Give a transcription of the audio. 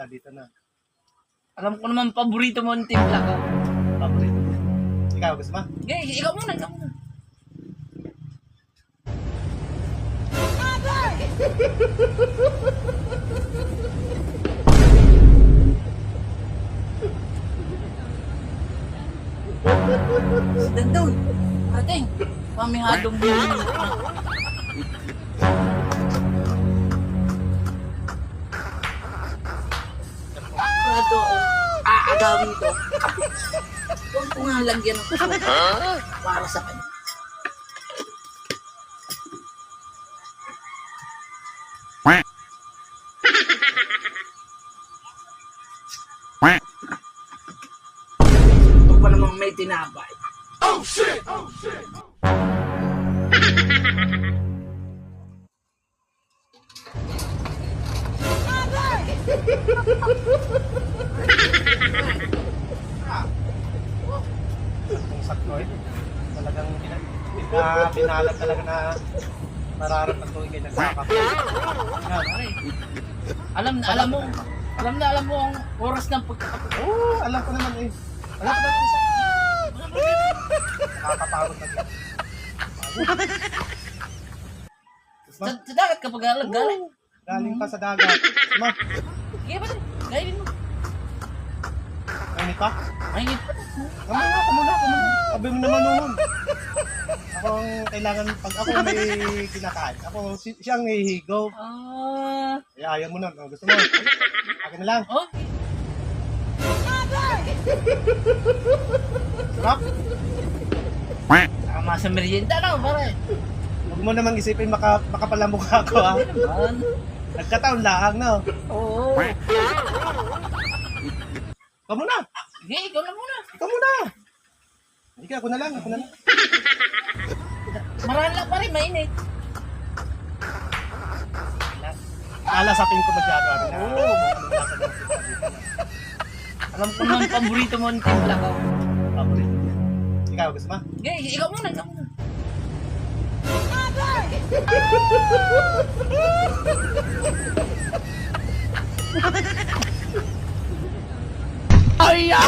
kita dito na. Alam ko naman paborito mo ang timpla ko. Paborito mo. Ikaw, gusto mo? Okay, ikaw muna, ikaw muna. Si Dandoy, ating, pamihadong buhay. Ito, aagawin ito. Huwag ko nga lagyan ng kusok para sa kanya. Ito pa namang may tinapay. Oh shit! Oh shit! Kung sakto eh. Talagang binalag talaga na nararamdaman ko kayo nagsakap. Alam mo ang oras ng pagkakapag. Oo, alam ko naman eh. Alam ko naman isa. Nakakapagod na din. Sa dagat kapag galing. Galing pa sa dagat. Ma, Kaya ba? Galing mo. mainit pa? Mainit pa. Kamuna. Sabi mo naman noon. Ako ang kailangan, pag ako may kinakain, ako siyang hihigaw. Kaya ayaw mo nun. Gusto mo? Akin na lang. Oh? Sarap. Tama sa merienda na, pare. Huwag mo namang isipin makapalamukha ako ha. Ano naman? Nagkataon lang, no? Oo. Ikaw muna. Sige, ikaw na muna. Ikaw muna. Hindi ako na lang. Marahal lang pa rin, mainit. Lalasapin ko masyado. Oo. Alam ko naman paborito mo ang timpla ko. Paborito. Ikaw, gusto mo? Okay, ikaw muna, ikaw muna. Ay! Ay!